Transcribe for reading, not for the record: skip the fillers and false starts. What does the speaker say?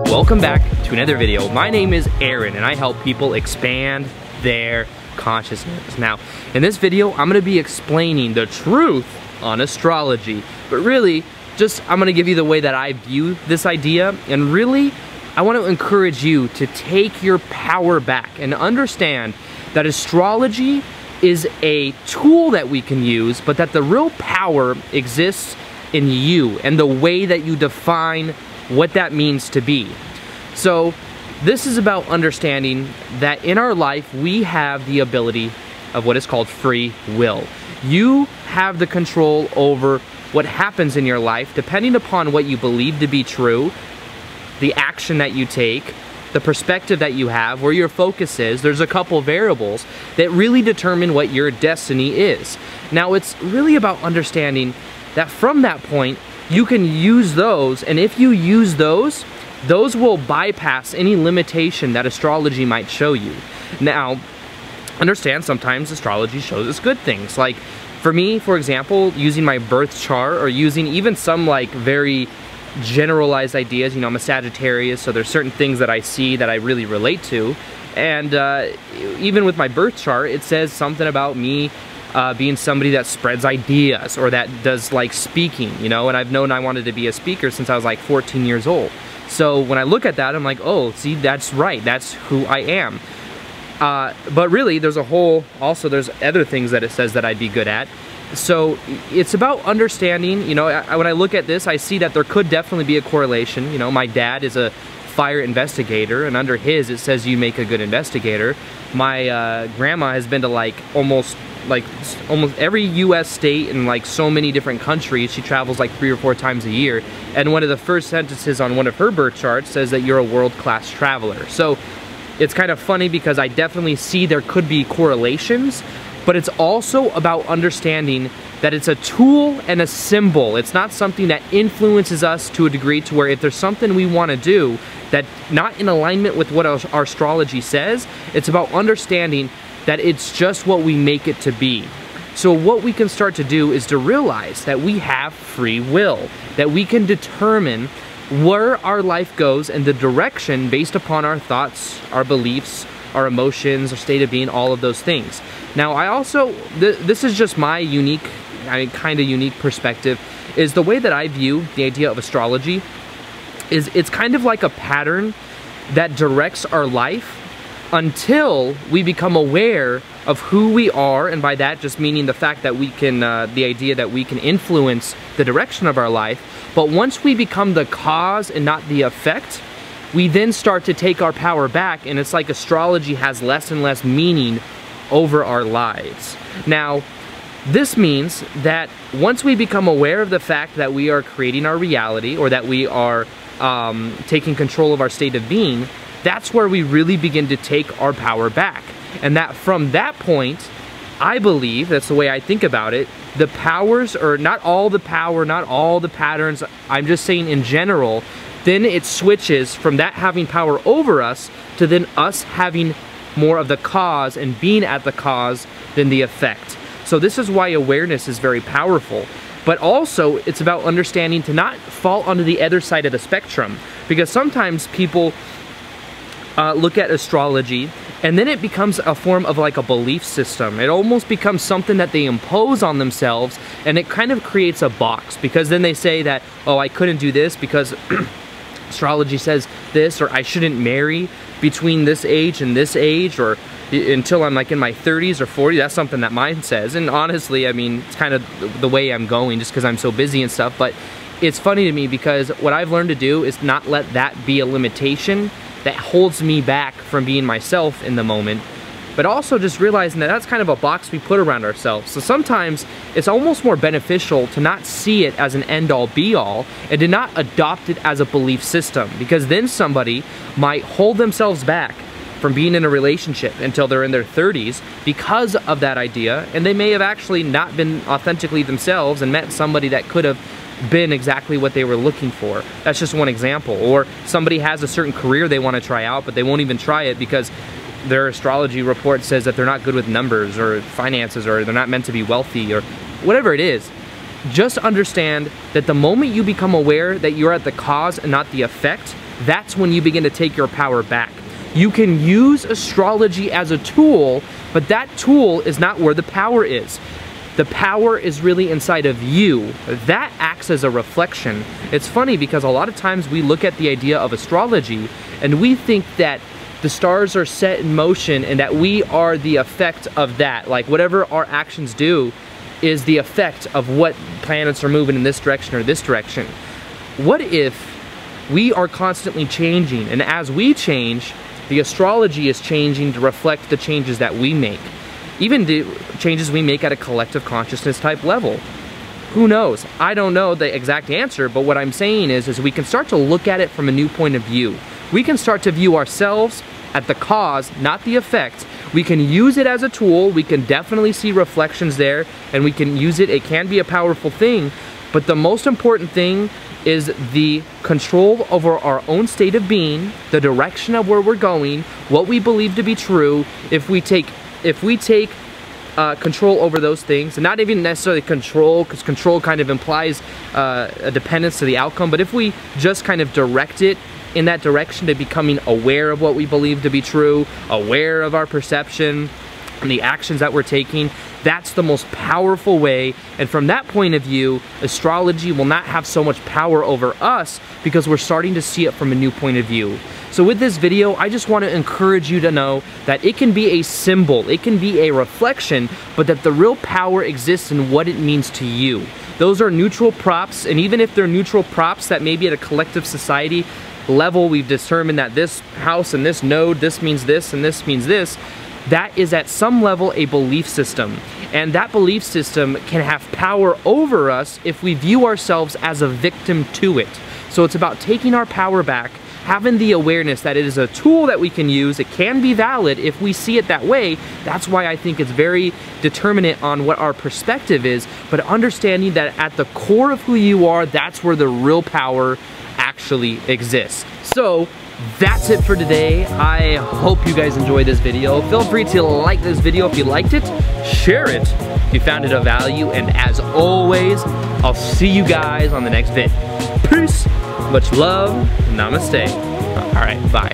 Welcome back to another video. My name is Aaron and I help people expand their consciousness. Now, in this video, I'm gonna be explaining the truth on astrology, but really, I'm gonna give you the way that I view this idea, and really, I wanna encourage you to take your power back and understand that astrology is a tool that we can use, but that the real power exists in you and the way that you define what that means to be. So this is about understanding that in our life we have the ability of what is called free will. You have the control over what happens in your life depending upon what you believe to be true, the action that you take, the perspective that you have, where your focus is. There's a couple variables that really determine what your destiny is. Now, it's really about understanding that from that point you can use those, and if you use those will bypass any limitation that astrology might show you. Now, understand sometimes astrology shows us good things. Like for me, for example, using my birth chart or using even some like very generalized ideas. You know, I'm a Sagittarius, so there's certain things that I see that I really relate to. And even with my birth chart, it says something about me being somebody that spreads ideas or that does like speaking, you know, and I've known I wanted to be a speaker since I was like 14 years old. So when I look at that, I'm like, oh, see, that's right, that's who I am. But really, there's other things that it says that I'd be good at. So it's about understanding, you know, when I look at this, I see that there could definitely be a correlation. You know, my dad is a fire investigator, and under his, it says you make a good investigator. My grandma has been to like almost every US state in like so many different countries. She travels like 3 or 4 times a year, and one of the first sentences on one of her birth charts says that you're a world-class traveler. So it's kind of funny because I definitely see there could be correlations, but it's also about understanding that it's a tool and a symbol. It's not something that influences us to a degree to where if there's something we want to do that not in alignment with what our astrology says, it's about understanding that it's just what we make it to be. So what we can start to do is to realize that we have free will, that we can determine where our life goes and the direction based upon our thoughts, our beliefs, our emotions, our state of being, all of those things. Now, I also, this is just my unique, kind of unique perspective, is the way that I view the idea of astrology is it's kind of like a pattern that directs our life until we become aware of who we are, and by that just meaning the fact that we can, the idea that we can influence the direction of our life. But once we become the cause and not the effect, we then start to take our power back, and it's like astrology has less and less meaning over our lives. Now, this means that once we become aware of the fact that we are creating our reality, or that we are taking control of our state of being, that's where we really begin to take our power back. And that from that point, I believe, that's the way I think about it, the powers, or not all the power, not all the patterns, I'm just saying in general, then it switches from that having power over us to then us having more of the cause and being at the cause than the effect. So this is why awareness is very powerful. But also, it's about understanding to not fall onto the other side of the spectrum. Because sometimes people look at astrology and then it becomes a form of like a belief system. It almost becomes something that they impose on themselves, and it kind of creates a box, because then they say that, oh, I couldn't do this because astrology says this, or I shouldn't marry between this age and this age, or until I'm like in my 30s or 40s. That's something that mine says. And honestly, I mean, it's kind of the way I'm going just because I'm so busy and stuff. But it's funny to me because what I've learned to do is not let that be a limitation that holds me back from being myself in the moment, but also just realizing that that's kind of a box we put around ourselves. So sometimes it's almost more beneficial to not see it as an end-all be-all and to not adopt it as a belief system, because then somebody might hold themselves back from being in a relationship until they're in their 30s because of that idea, and they may have actually not been authentically themselves and met somebody that could have been exactly what they were looking for. That's just one example. Or somebody has a certain career they want to try out, but they won't even try it because their astrology report says that they're not good with numbers or finances, or they're not meant to be wealthy, or whatever it is. just understand that the moment you become aware that you're at the cause and not the effect, that's when you begin to take your power back. You can use astrology as a tool, but that tool is not where the power is. The power is really inside of you. That acts as a reflection. It's funny because a lot of times we look at the idea of astrology and we think that the stars are set in motion and that we are the effect of that. Like whatever our actions do is the effect of what planets are moving in this direction or this direction. What if we are constantly changing, and as we change, the astrology is changing to reflect the changes that we make? Even the changes we make at a collective consciousness type level. Who knows? I don't know the exact answer, but what I'm saying is we can start to look at it from a new point of view. We can start to view ourselves at the cause, not the effect. We can use it as a tool. We can definitely see reflections there, and we can use it. It can be a powerful thing, but the most important thing is the control over our own state of being, the direction of where we're going, what we believe to be true. If we take control over those things, and not even necessarily control, because control kind of implies a dependence to the outcome, but if we just kind of direct it in that direction to becoming aware of what we believe to be true, aware of our perception and the actions that we're taking, that's the most powerful way. And from that point of view, astrology will not have so much power over us because we're starting to see it from a new point of view. So with this video, I just want to encourage you to know that it can be a symbol, it can be a reflection, but that the real power exists in what it means to you. Those are neutral props, and even if they're neutral props that maybe at a collective society level we've determined that this house and this node, this means this and this means this, that is at some level a belief system. And that belief system can have power over us if we view ourselves as a victim to it. So it's about taking our power back, having the awareness that it is a tool that we can use. It can be valid if we see it that way. That's why I think it's very determinate on what our perspective is, but understanding that at the core of who you are, that's where the real power actually exists. So that's it for today. I hope you guys enjoyed this video. Feel free to like this video if you liked it, share it if you found it of value, and as always, I'll see you guys on the next vid. Peace, much love, namaste. All right, bye.